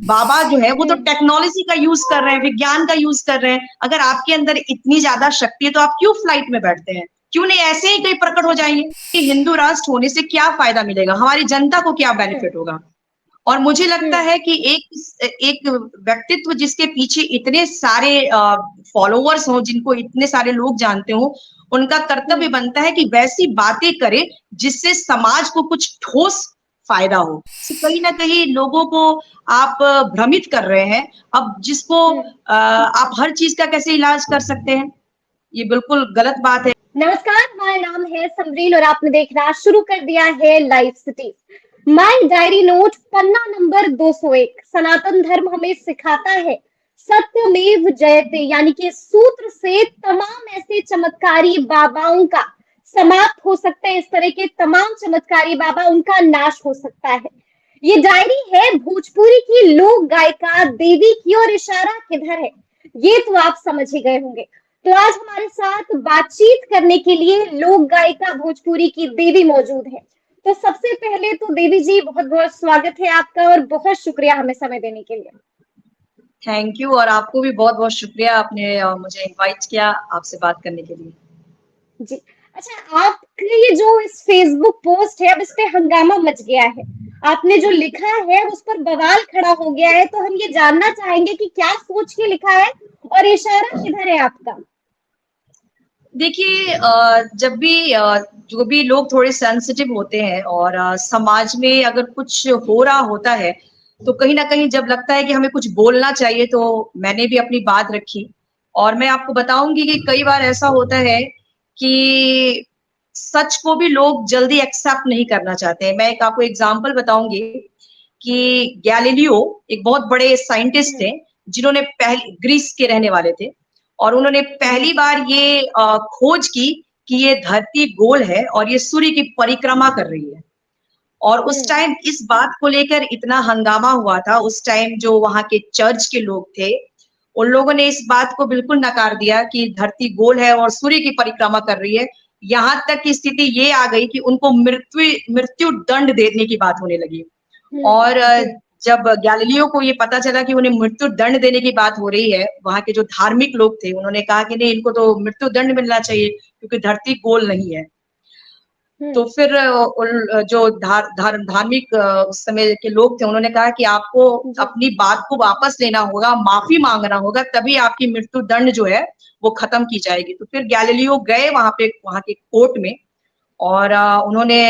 बाबा जो है वो तो टेक्नोलॉजी का यूज कर रहे हैं, विज्ञान का यूज कर रहे हैं। अगर आपके अंदर इतनी ज्यादा शक्ति है तो आप क्यों फ्लाइट में बैठते हैं? क्यों नहीं ऐसे ही कहीं प्रकट हो जाएंगे? कि हिंदू राष्ट्र होने से क्या फायदा मिलेगा, हमारी जनता को क्या बेनिफिट होगा? और मुझे लगता है कि एक एक व्यक्तित्व जिसके पीछे इतने सारे फॉलोवर्स हों, जिनको इतने सारे लोग जानते हो, उनका कर्तव्य बनता है कि वैसी बातें करे जिससे समाज को कुछ ठोस फायदा हो। कहीं ना कहीं लोगों को आप भ्रमित कर रहे हैं। अब जिसको आप हर चीज का कैसे इलाज कर सकते हैं, ये बिल्कुल गलत बात है। नमस्कार, हमारा नाम है समरील और आपने देखना शुरू कर दिया है live cities. My diary note Panna number 201। सनातन धर्म हमें सिखाता है सत्यमेव जयते, यानी कि सूत्र से तमाम ऐसे चमत्कारी बाबाओं का समाप्त हो सकता है। इस तरह के तमाम चमत्कारी बाबा, उनका नाश हो सकता है। ये डायरी है भोजपुरी की लोक गायिका देवी की, और इशारा किधर है ये तो आप समझ ही गए होंगे। तो आज हमारे साथ बातचीत करने के लिए लोक गायिका भोजपुरी की देवी मौजूद है। तो सबसे पहले तो देवी जी, बहुत बहुत स्वागत है आपका और बहुत शुक्रिया हमें समय देने के लिए। थैंक यू, और आपको भी बहुत बहुत शुक्रिया, आपने मुझे इनवाइट किया आपसे बात करने के लिए। जी, अच्छा, आपके ये जो इस फेसबुक पोस्ट है, अब इस पे हंगामा मच गया है। आपने जो लिखा है उस पर बवाल खड़ा हो गया है, तो हम ये जानना चाहेंगे कि क्या सोच के लिखा है और इशारा किधर है आपका? देखिए, जब भी जो भी लोग थोड़े सेंसिटिव होते हैं और समाज में अगर कुछ हो रहा होता है, तो कहीं ना कहीं जब लगता है कि हमें कुछ बोलना चाहिए, तो मैंने भी अपनी बात रखी। और मैं आपको बताऊंगी कि कई बार ऐसा होता है कि सच को भी लोग जल्दी एक्सेप्ट नहीं करना चाहते हैं। मैं एक आपको एग्जांपल बताऊंगी कि गैलीलियो एक बहुत बड़े साइंटिस्ट थे, जिन्होंने पहले ग्रीस के रहने वाले थे, और उन्होंने पहली बार ये खोज की कि ये धरती गोल है और ये सूर्य की परिक्रमा कर रही है। और उस टाइम इस बात को लेकर इतना हंगामा हुआ था। उस टाइम जो वहां के चर्च के लोग थे, उन लोगों ने इस बात को बिल्कुल नकार दिया कि धरती गोल है और सूर्य की परिक्रमा कर रही है। यहाँ तक की स्थिति ये आ गई कि उनको मृत्यु मृत्यु दंड देने की बात होने लगी। और जब गैलीलियो को ये पता चला कि उन्हें मृत्यु दंड देने की बात हो रही है, वहां के जो धार्मिक लोग थे उन्होंने कहा कि नहीं, इनको तो मृत्यु दंड मिलना चाहिए क्योंकि धरती गोल नहीं है। तो फिर जो धार्मिक उस समय के लोग थे, उन्होंने कहा कि आपको अपनी बात को वापस लेना होगा, माफी मांगना होगा, तभी आपकी मृत्यु दंड जो है वो खत्म की जाएगी। तो फिर गैलीलियो गए वहां के कोर्ट में, और उन्होंने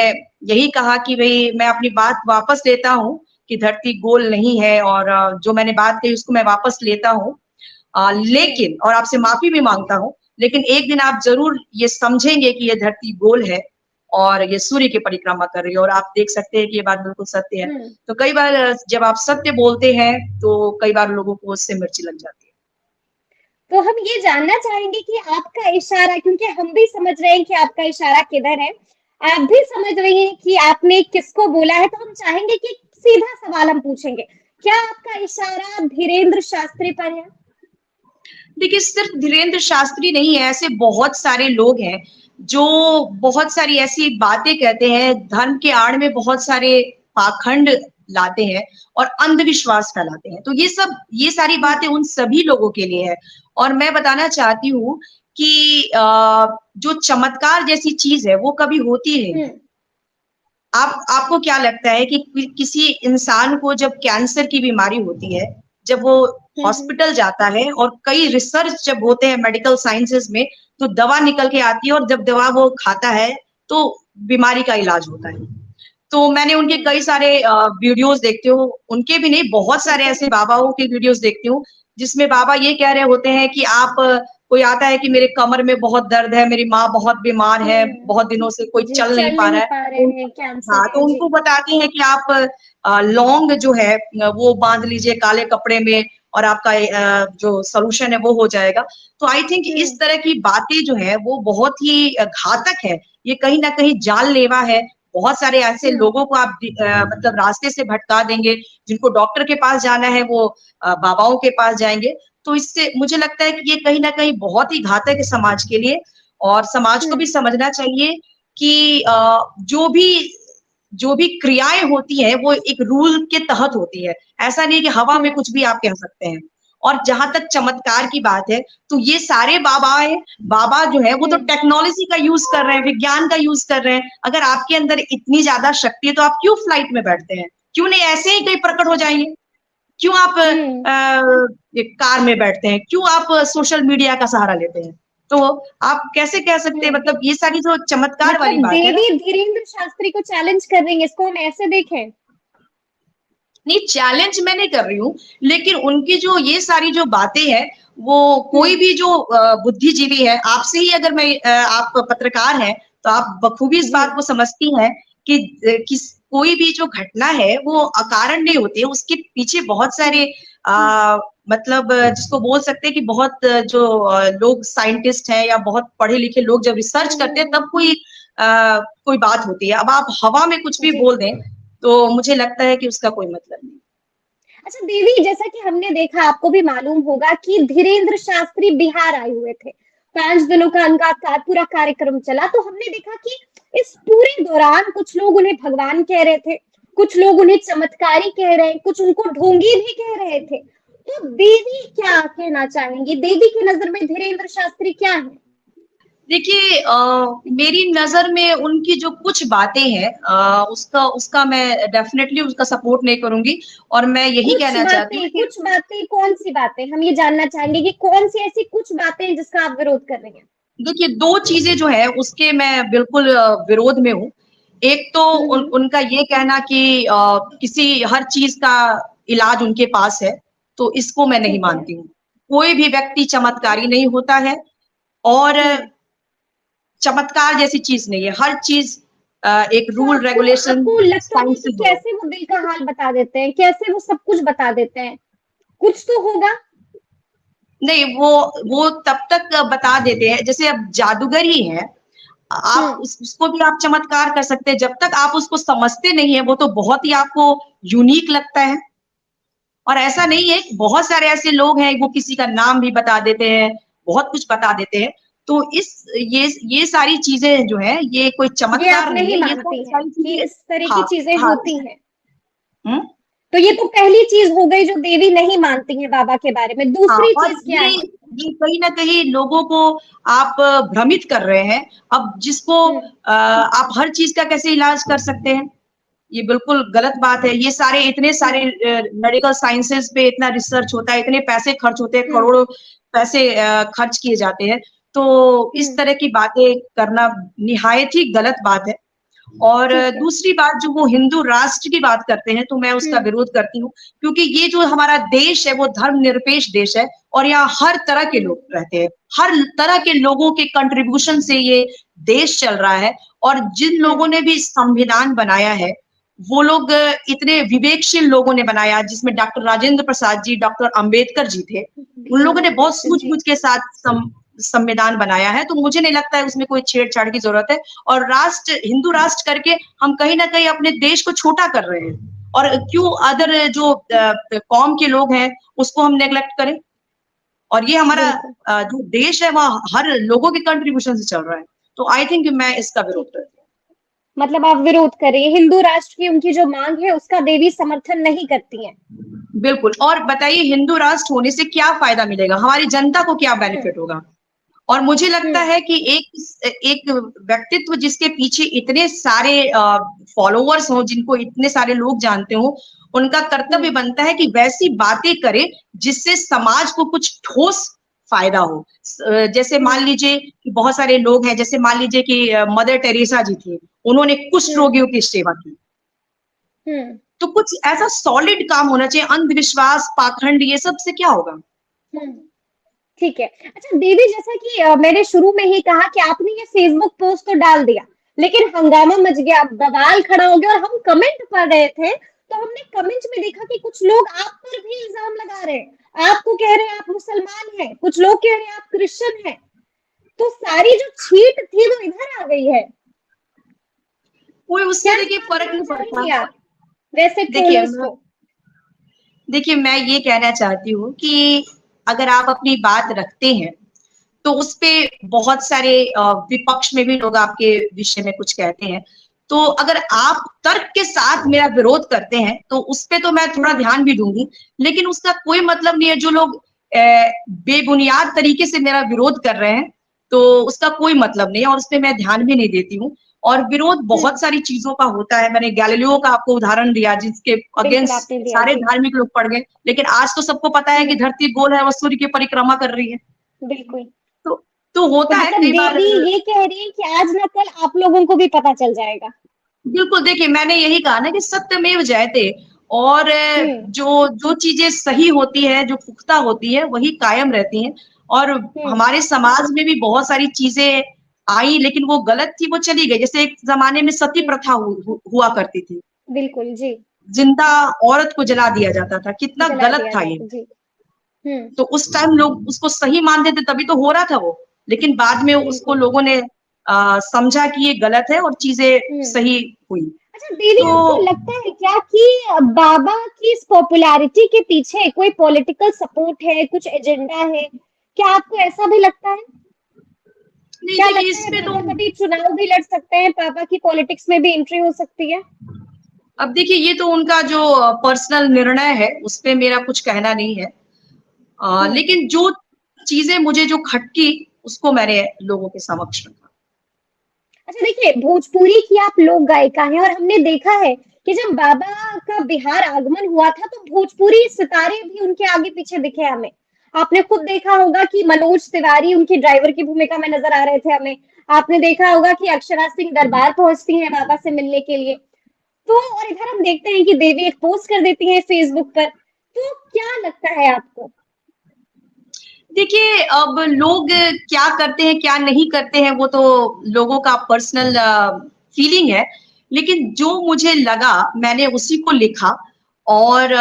यही कहा कि भाई मैं अपनी बात वापस लेता हूँ कि धरती गोल नहीं है, और जो मैंने बात कही उसको मैं वापस लेता हूँ, लेकिन और आपसे माफी भी मांगता हूँ, लेकिन एक दिन आप जरूर ये समझेंगे कि ये धरती गोल है और ये सूर्य की परिक्रमा कर रही है। और आप देख सकते हैं कि ये बात बिल्कुल सत्य है। तो कई बार जब आप सत्य बोलते हैं तो कई बार लोगों को उससे मिर्ची लग जाती है। तो हम ये जानना चाहेंगे कि आपका इशारा, क्योंकि हम भी समझ रहे हैं कि आपका इशारा किधर है, आप भी समझ रही हैं कि आपने किसको बोला है, तो हम चाहेंगे कि सीधा सवाल हम पूछेंगे, क्या आपका इशारा धीरेन्द्र शास्त्री पर है? देखिए, सिर्फ धीरेन्द्र शास्त्री नहीं है, ऐसे बहुत सारे लोग हैं जो बहुत सारी ऐसी बातें कहते हैं, धर्म के आड़ में बहुत सारे पाखंड लाते हैं और अंधविश्वास फैलाते हैं। तो ये सारी बातें उन सभी लोगों के लिए है। और मैं बताना चाहती हूँ कि जो चमत्कार जैसी चीज है वो कभी होती नहीं है। आपको क्या लगता है कि किसी इंसान को जब कैंसर की बीमारी होती है, जब वो हॉस्पिटल जाता है और कई रिसर्च जब होते हैं मेडिकल साइंसेस में, तो दवा निकल के आती है और जब दवा वो खाता है तो बीमारी का इलाज होता है। तो मैंने उनके कई सारे वीडियोस देखती हूँ, उनके भी नहीं, बहुत सारे ऐसे बाबाओं के वीडियोस देखती हूँ जिसमें बाबा ये कह रहे होते हैं कि आप, कोई आता है कि मेरे कमर में बहुत दर्द है, मेरी माँ बहुत बीमार है, बहुत दिनों से कोई जी, चल नहीं पा रहा है। हाँ, तो उनको बताते हैं कि आप लौंग जो है वो बांध लीजिए काले कपड़े में और आपका जो सोल्यूशन है वो हो जाएगा। तो आई थिंक इस तरह की बातें जो है वो बहुत ही घातक है। ये कहीं ना कहीं जानलेवा है। बहुत सारे ऐसे लोगों को आप मतलब रास्ते से भटका देंगे। जिनको डॉक्टर के पास जाना है वो बाबाओं के पास जाएंगे। तो इससे मुझे लगता है कि ये कहीं ना कहीं बहुत ही घातक है समाज के लिए। और समाज को भी समझना चाहिए कि जो भी जो भी क्रियाएं होती है वो एक रूल के तहत होती है। ऐसा नहीं कि हवा में कुछ भी आप कह सकते हैं। और जहां तक चमत्कार की बात है, तो ये सारे बाबा जो है वो तो टेक्नोलॉजी का यूज कर रहे हैं, विज्ञान का यूज कर रहे हैं। अगर आपके अंदर इतनी ज्यादा शक्ति है तो आप क्यों फ्लाइट में बैठते हैं? क्यों नहीं ऐसे ही कहीं प्रकट हो जाएंगे? क्यों आप कार में बैठते हैं? क्यों आप सोशल मीडिया का सहारा लेते हैं? तो आप कैसे कह सकते हैं? मतलब ये सारी जो चमत्कार वाली मतलब बात है ना। देवी धीरेन्द्र शास्त्री को चैलेंज कर रही है, इसको हम ऐसे देखें? नहीं, चैलेंज मैं नहीं कर रही हूँ, लेकिन उनकी जो ये सारी जो बातें हैं, वो कोई भी जो बुद्धिजीवी है, आपसे ही अगर मैं आप पत्रकार हैं, तो आप बखूबी इस बात को समझती हैं कि कोई भी जो घटना है वो अकारण नहीं होती है, उसके पीछे बहुत सारे मतलब जिसको बोल सकते हैं कि बहुत जो लोग साइंटिस्ट हैं या बहुत पढ़े लिखे लोग जब रिसर्च करते हैं तब कोई बात होती है। अब आप हवा में कुछ भी बोल दें तो मुझे लगता है कि उसका कोई मतलब नहीं। अच्छा देवी, जैसा कि हमने देखा, आपको भी मालूम होगा कि धीरेन्द्र शास्त्री बिहार आए हुए थे, 5 दिनों का उनका पूरा कार्यक्रम चला। तो हमने देखा कि इस पूरे दौरान कुछ लोग उन्हें भगवान कह रहे थे, कुछ लोग उन्हें चमत्कारी कह रहे हैं, कुछ उनको ढोंगी भी कह रहे थे। तो देवी क्या कहना चाहेंगी? देवी की नजर में धीरेन्द्र शास्त्री क्या है? देखिए मेरी नजर में उनकी जो कुछ बातें हैं उसका उसका मैं डेफिनेटली उसका सपोर्ट नहीं करूंगी। और मैं यही कहना चाहती हूँ कि कुछ बातें कौन सी बातें? हम ये जानना चाहेंगे कि कौन सी ऐसी कुछ बातें हैं जिसका आप विरोध कर रही हैं? देखिए, 2 चीजें जो है उसके मैं बिल्कुल विरोध में हूँ। एक तो उनका ये कहना कि किसी हर चीज का इलाज उनके पास है, तो इसको मैं नहीं ठीक है। मानती हूँ। कोई भी व्यक्ति चमत्कारी नहीं होता है और चमत्कार जैसी चीज नहीं है। हर चीज एक तो रूल रेगुलेशन आपको लगता है साइंस कि से है। कैसे वो दिल का हाल बता देते हैं? कैसे वो सब कुछ बता देते हैं? कुछ तो होगा। नहीं, वो तब तक बता देते हैं जैसे अब जादूगर ही है। आप उसको भी आप चमत्कार कर सकते हैं, जब तक आप उसको समझते नहीं है वो तो बहुत ही आपको यूनिक लगता है। और ऐसा नहीं है, बहुत सारे ऐसे लोग हैं वो किसी का नाम भी बता देते हैं, बहुत कुछ बता देते हैं। तो ये सारी चीजें जो है ये कोई ये आप चमत्कार नहीं नहीं है, ये मानती सारी हैं सारी कि चीजें। इस तरह की हाँ, चीजें हाँ। होती हैं? हुँ? तो ये तो पहली चीज हो गई जो देवी नहीं मानती है बाबा के बारे में। हाँ, दूसरी और चीज क्या है? ये कहीं न कहीं लोगों को आप भ्रमित कर रहे हैं। अब जिसको आप हर चीज़ का कैसे इलाज कर सकते हैं? ये बिल्कुल गलत बात है। ये सारे इतने सारे मेडिकल साइंसेज़ पे इतना रिसर्च होता है, इतने पैसे खर्च होते हैं, करोड़ों पैसे खर्च किए जाते हैं। तो इस तरह की बातें करना निहायत ही गलत बात है। और ठीक है। दूसरी बात जो वो हिंदू राष्ट्र की बात करते हैं, तो मैं उसका विरोध करती हूँ, क्योंकि ये जो हमारा देश है वो धर्मनिरपेक्ष देश है और यहाँ हर तरह के लोग रहते हैं। हर तरह के लोगों के कंट्रीब्यूशन से ये देश चल रहा है। और जिन लोगों ने भी संविधान बनाया है, वो लोग इतने विवेकशील लोगों ने बनाया, जिसमें डॉक्टर राजेंद्र प्रसाद जी, डॉक्टर अंबेडकर जी थे। उन लोगों ने बहुत जी। सूझबूझ के साथ संविधान बनाया है, तो मुझे नहीं लगता है उसमें कोई छेड़छाड़ की जरूरत है। और हिंदू राष्ट्र करके हम कहीं ना कहीं अपने देश को छोटा कर रहे हैं। और क्यों अदर जो कौम के लोग हैं उसको हम नेग्लेक्ट करें? और ये हमारा बिल्कुल। जो देश है वह हर लोगों के कंट्रीब्यूशन से चल रहा है। तो आई थिंक मैं इसका विरोध ठीक है। करती मतलब आप विरोध कर रही हैं, हिंदू राष्ट्र की उनकी जो मांग है उसका देवी समर्थन नहीं करती हैं? हूँ। बिल्कुल। और बताइए, हिंदू राष्ट्र होने से क्या फायदा मिलेगा? हमारी जनता को क्या बेनिफिट होगा? और मुझे लगता है कि एक व्यक्तित्व जिसके पीछे इतने सारे फॉलोवर्स हों, जिनको इतने सारे लोग जानते हों, उनका कर्तव्य बनता है कि वैसी बातें करे जिससे समाज को कुछ ठोस फायदा हो। जैसे मान लीजिए कि बहुत सारे लोग हैं, जैसे मान लीजिए कि मदर टेरेसा जी थी, उन्होंने कुष्ठ रोगियों की सेवा की। तो कुछ ऐसा सॉलिड काम होना चाहिए। अंधविश्वास, पाखंड, ये सब से क्या होगा? ठीक है। अच्छा देवी, जैसा कि मैंने शुरू में ही कहा कि आपने ये फेसबुक पोस्ट तो डाल दिया, लेकिन हंगामा मच गया, बवाल खड़ा हो गया और हम कमेंट पढ़ रहे थे, तो हमने कमेंट में देखा कि कुछ लोग आप पर भी इल्जाम लगा रहे हैं। आपको कह रहे हैं आप मुसलमान हैं, कुछ लोग कह रहे हैं आप क्रिश्चियन हैं। तो सारी जो छीट थी वो इधर आ गई है। कोई उससे क्या देखिए जवाब फर्क देना नहीं पड़ता। चाहेंगी आप वैसे देखिए ट्रोलर्स को? देखिए, मैं ये कहना चाहती हूँ कि अगर आप अपनी बात रखते हैं, तो उसपे बहुत सारे विपक्ष में भी लोग आपके विषय में कुछ कहते हैं। तो अगर आप तर्क के साथ मेरा विरोध करते हैं तो उस पे तो मैं थोड़ा ध्यान भी दूंगी, लेकिन उसका कोई मतलब नहीं है जो लोग बेबुनियाद तरीके से मेरा विरोध कर रहे हैं, तो उसका कोई मतलब नहीं है और उस पे मैं ध्यान भी नहीं देती हूँ। और विरोध बहुत सारी चीजों का होता है। मैंने गैलीलियो का आपको उदाहरण दिया जिसके बिल्कुल अगेंस्ट आपने दिया सारे जी। धार्मिक लोग पड़ गए, लेकिन आज तो सबको पता है कि धरती गोल है और सूर्य की परिक्रमा कर रही है। बिल्कुल। तो तो तो होता है मतलब कई बार। देवी ये कह रही है कि आज ना कल आप लोगों को भी पता चल जाएगा। बिल्कुल, देखिए मैंने यही कहा ना कि सत्यमेव जयते, और हम्म जो जो चीजें सही होती है, जो पुख्ता होती है, वही कायम रहती हैं। और हम्म हमारे समाज में भी बहुत सारी चीजें आई, लेकिन वो गलत थी, वो चली गई। जैसे एक जमाने में सती हम्म, प्रथा हुआ करती थी, बिल्कुल जी। जिंदा औरत को जला दिया जाता था, कितना जला गलत दिया था ये। जाता जी। तो उस टाइम लोग उसको सही मानते थे, तभी तो हो रहा था वो। लेकिन बाद में उसको बिल्कुल। लोगों ने समझा कि ये गलत है और चीजें हम्म सही हुई। अच्छा देवी, तो आपको लगता है क्या कि बाबा की इस पॉपुलैरिटी के पीछे कोई पॉलिटिकल सपोर्ट है, कुछ एजेंडा है? क्या आपको ऐसा भी लगता है? नहीं, क्या देखिए लगता है इसमें तो, बाबा कभी चुनाव भी लड़ सकते हैं? पापा की पॉलिटिक्स में भी एंट्री हो सकती है? अब देखिए ये तो उनका जो पर्सनल निर्णय है, उस पे मेरा कुछ कहना नहीं है। हम्म लेकिन जो चीजें मुझे जो खटकी, उसको मैंने लोगों के समक्ष रखा। अच्छा देखिए, भोजपुरी की आप लोक गायिका हैं और हमने देखा है कि जब बाबा का बिहार आगमन हुआ था तो भोजपुरी सितारे भी उनके आगे पीछे दिखे हमें। आपने खुद देखा होगा कि मनोज तिवारी उनकी ड्राइवर की भूमिका में नजर आ रहे थे हमें। आपने देखा होगा कि अक्षरा सिंह दरबार पहुंचती हैं बाबा से मिलने के लिए। तो और इधर हम देखते हैं कि देवी एक पोस्ट कर देती हैं फेसबुक पर। तो क्या लगता है आपको? देखिए अब लोग क्या करते हैं क्या नहीं करते हैं, वो तो लोगों का पर्सनल फीलिंग है। लेकिन जो मुझे लगा मैंने उसी को लिखा। और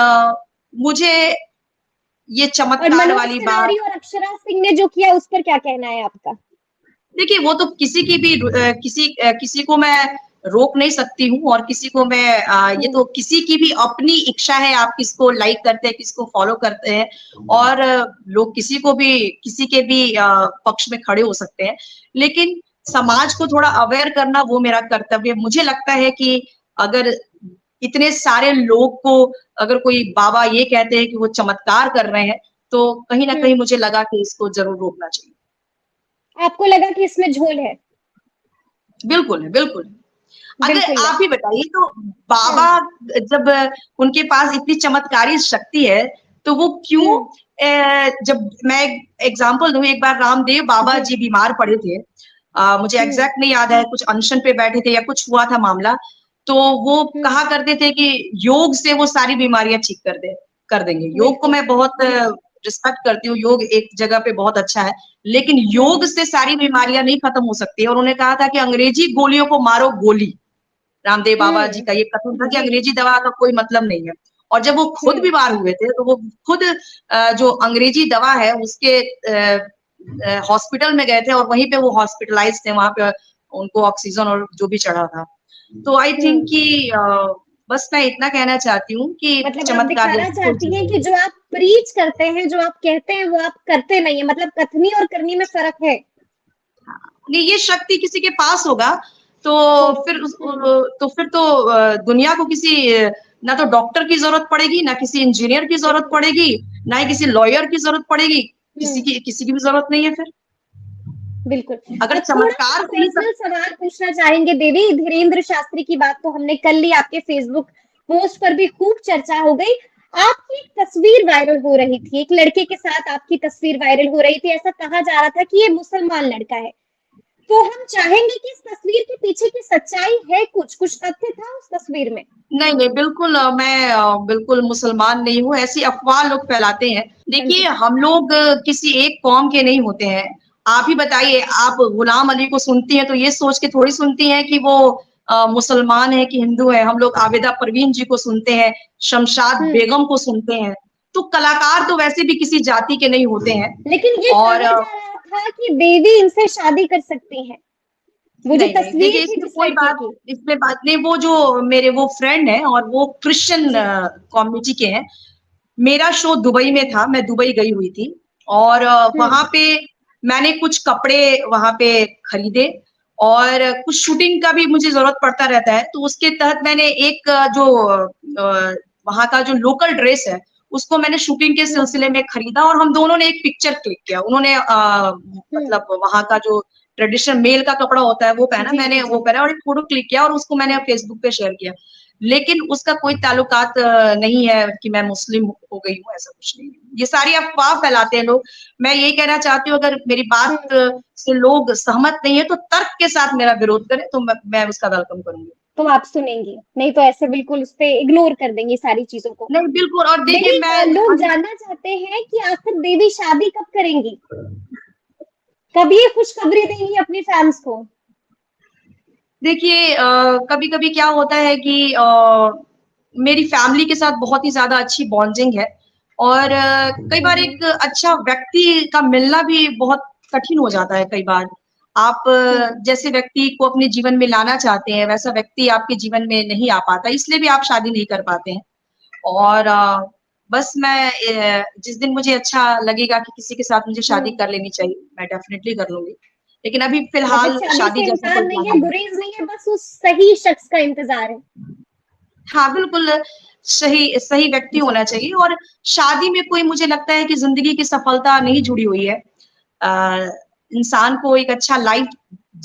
मुझे ये और चमत्कार मनोज वाली बात, तिवारी और अक्षरा सिंह ने जो किया उस पर क्या कहना है आपका? देखिए वो तो किसी की भी किसी को मैं रोक नहीं सकती हूँ, और किसी को मैं ये हम्म तो किसी की भी अपनी इच्छा है, आप किसको लाइक करते हैं, किसको फॉलो करते हैं। और लोग किसी को भी किसी के भी पक्ष में खड़े हो सकते हैं, लेकिन समाज को थोड़ा अवेयर करना वो मेरा कर्तव्य है। मुझे लगता है कि अगर इतने सारे लोग को, अगर कोई बाबा ये कहते हैं कि वो चमत्कार कर रहे हैं, तो कहीं ना कहीं हम्म मुझे लगा कि इसको जरूर रोकना चाहिए। आपको लगा कि इसमें झोल है? बिल्कुल है, बिल्कुल है। अगर बिल्कुल है। आप ही बताइए तो बाबा, हुँ, जब उनके पास इतनी चमत्कारी शक्ति है, तो वो क्यों, हुँ, जब मैं एग्जांपल दूं, एक बार रामदेव बाबा जी, जी बीमार पड़े थे। मुझे हुँ, एग्जैक्ट नहीं याद है, कुछ अनशन पे बैठे थे या कुछ हुआ था मामला। तो वो हुँ, कहा करते थे कि योग से वो सारी बीमारियां ठीक कर देंगे। योग को बिल्कुल, मैं बहुत रिस्पेक्ट करती हूँ, योग एक जगह पे बहुत अच्छा है, लेकिन योग हुँ, से सारी बीमारियां नहीं खत्म हो सकती। और उन्होंने कहा था कि अंग्रेजी गोलियों को मारो गोली। रामदेव बाबा जी हुँ, का ये कथन था कि जी, अंग्रेजी दवा का कोई मतलब नहीं है। और जब वो खुद हुँ, बीमार हुए थे, तो वो खुद जो अंग्रेजी दवा है उसके हॉस्पिटल में गए थे, और वहीं पे वो हॉस्पिटलाइज थे, वहां पे उनको ऑक्सीजन और जो भी चढ़ा था। तो आई थिंक हुँ, कि बस मैं इतना कहना चाहती हूँ कि मतलब आप चमत्कार दिखाना जैसी कोई चाहती चीज हैं नहीं कि है। जो आप प्रीच करते हैं, जो आप कहते हैं, वो आप करते नहीं हैं, मतलब कथनी और करनी में फ़र्क है। नहीं, ये शक्ति किसी के पास होगा, तो हुँ, फिर हुँ, दुनिया को किसी ना तो डॉक्टर की जरूरत पड़ेगी, ना किसी इंजीनियर की जरूरत बिल्कुल, पड़ेगी, ना ही किसी लॉयर की जरूरत पड़ेगी। हुँ, किसी की भी जरूरत नहीं है फिर। बिल्कुल। अगर थोड़ा-सा चमत्कार से ही सब। पर्सनल सवाल पूछना चाहेंगे देवी, धीरेन्द्र शास्त्री की बात तो हमने कर ली, आपके फेसबुक पोस्ट पर भी खूब चर्चा हो गई। आपकी एक तस्वीर वायरल हो रही थी, एक लड़के के साथ आपकी तस्वीर वायरल हो रही थी, ऐसा कहा जा रहा था कि ये मुसलमान लड़का है। तो हम चाहेंगे कि इस तस्वीर के पीछे की सच्चाई है, कुछ तथ्य था उस तस्वीर में? नहीं नहीं, बिल्कुल मैं बिल्कुल मुसलमान नहीं हूँ, ऐसी अफवाह लोग फैलाते हैं। हाँ देखिए जी। हम लोग किसी एक कौम के नहीं होते हैं। आप ही बताइए, आप गुलाम अली को सुनती हैं तो ये सोच के थोड़ी सुनती हैं कि वो मुसलमान है कि हिंदू है। हम लोग आबिदा परवीन जी को सुनते हैं, शमशाद हुँ, बेगम को सुनते हैं। तो कलाकार तो वैसे भी किसी जाति के नहीं होते हैं। लेकिन ये और कहा जा रहा था कि देवी इनसे शादी कर सकती हैं। वो जो नहीं नहीं, तस्वीर देखिए थी इसमें जिस कोई लड़के बात, की। इसमें बात नहीं। वो जो मेरे वो फ्रेंड है और वो क्रिश्चियन जी। कम्युनिटी के हैं। मेरा शो दुबई में था, मैं दुबई गई हुई थी, और हुँ, वहां पे मैंने कुछ कपड़े वहां पे खरीदे। और कुछ शूटिंग का भी मुझे ज़रूरत पड़ता रहता है, तो उसके तहत मैंने एक वहाँ का जो लोकल ड्रेस है, उसको मैंने शूटिंग के सिलसिले में खरीदा और हम दोनों ने एक पिक्चर क्लिक किया। उन्होंने हम्म। मतलब वहाँ का जो ट्रेडिशनल मेल का कपड़ा होता है वो पहना, जी जी मैंने जी। वो पहना और एक फ़ोटो क्लिक किया और उसको मैंने फेसबुक पे शेयर किया। लेकिन उसका कोई ताल्लुकात नहीं है कि मैं मुस्लिम हो गई हूँ, ऐसा कुछ नहीं है। ये सारी अफ़वाह फैलाते हैं लोग। मैं यही कहना चाहती हूँ, अगर मेरी बात हम्म। से लोग सहमत नहीं है तो तर्क के साथ मेरा विरोध करें, तो मैं उसका वेलकम करूँगी। तो आप सुनेंगी, नहीं तो ऐसे बिल्कुल उस पे इग्नोर कर देंगी सारी चीजों को। नहीं, बिल्कुल। और देखिए देवी, मैं लोग जानना चाहते हैं कि आखिर देवी शादी कब करेंगी, कब ये खुशखबरी देंगी अपनी फैंस को। देखिए कभी-कभी क्या होता है कि मेरी फैमिली के साथ बहुत ही ज़्यादा अच्छी बॉन्डिंग है और कई बार हम्म। एक अच्छा व्यक्ति का मिलना भी बहुत कठिन हो जाता है कई बार। आप हम्म। जैसे व्यक्ति को अपने जीवन में लाना चाहते हैं, वैसा व्यक्ति आपके जीवन में नहीं आ पाता, इसलिए भी आप शादी नहीं कर पाते हैं। और बस मैं जिस दिन मुझे अच्छा लगेगा कि किसी के साथ मुझे शादी हम्म। कर लेनी चाहिए, मैं डेफ़िनिटली कर लूँगी। लेकिन अभी मतलब फ़िलहाल शादी शादी से जैसा इनकार कोई नहीं प्लान है, नहीं है। गुरेज नहीं है, बस उस सही शख्स का इंतजार है। हाँ, बिल्कुल सही सही व्यक्ति जी। होना चाहिए और शादी में कोई मुझे लगता है कि ज़िंदगी की सफलता नहीं जुड़ी हुई है। इंसान को एक अच्छा लाइफ़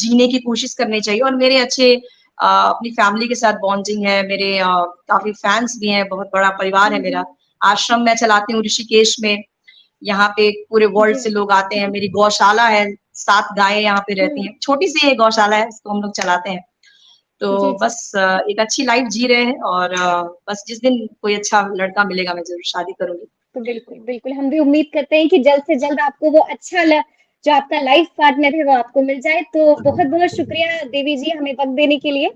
जीने की कोशिश करनी चाहिए और मेरे अच्छे अपनी फैमिली के साथ बॉन्डिंग है, मेरे काफ़ी फैन्स भी हैं, बहुत बड़ा परिवार है मेरा। हम्म। आश्रम मैं चलाती हूँ ऋषिकेश में, यहाँ पे पूरे वर्ल्ड जी। से लोग आते हैं, मेरी गौशाला है, 7 गायें यहाँ पे रहती हम्म। हैं। छोटी-सी ये गौशाला है, उसको हम लोग चलाते हैं। तो जी जी। बस एक अच्छी लाइफ जी रहे हैं और बस जिस दिन कोई अच्छा लड़का मिलेगा मैं ज़रूर शादी करूँगी। तो बिल्कुल बिल्कुल हम भी उम्मीद करते हैं कि जल्द से जल्द आपको वो अच्छा जो आपका लाइफ पार्टनर है वो आपको मिल जाए। तो बहुत बहुत शुक्रिया देवी जी हमें वक्त देने के लिए।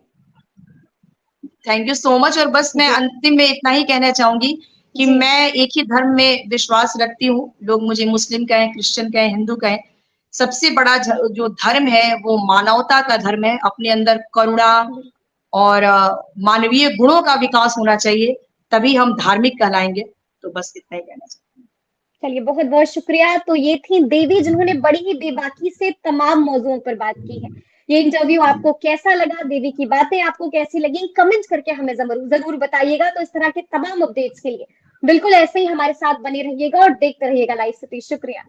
थैंक यू सो मच और बस मैं जी अंतिम में इतना ही कहना चाहूँगी कि जी। मैं एक ही धर्म में विश्वास रखती हूँ। लोग मुझे मुस्लिम कहें, क्रिश्चियन कहें, हिंदू कहें। सबसे बड़ा जो धर्म है वो मानवता का धर्म है। अपने अंदर करुणा और मानवीय गुणों का विकास होना चाहिए, तभी हम धार्मिक कहलाएँगे। तो बस इतना ही कहना चाहती हूँ। चलिए बहुत बहुत शुक्रिया। तो ये थी देवी जिन्होंने बड़ी ही बेबाकी से तमाम मौजुओं पर बात की है। ये इंटरव्यू आपको कैसा लगा, देवी की बातें आपको कैसी लगी, कमेंट करके हमें जरूर जरूर बताइएगा। तो इस तरह के तमाम अपडेट्स के लिए बिल्कुल ऐसे ही हमारे साथ बने रहिएगा और देखते रहिएगा लाइव सिटी। शुक्रिया।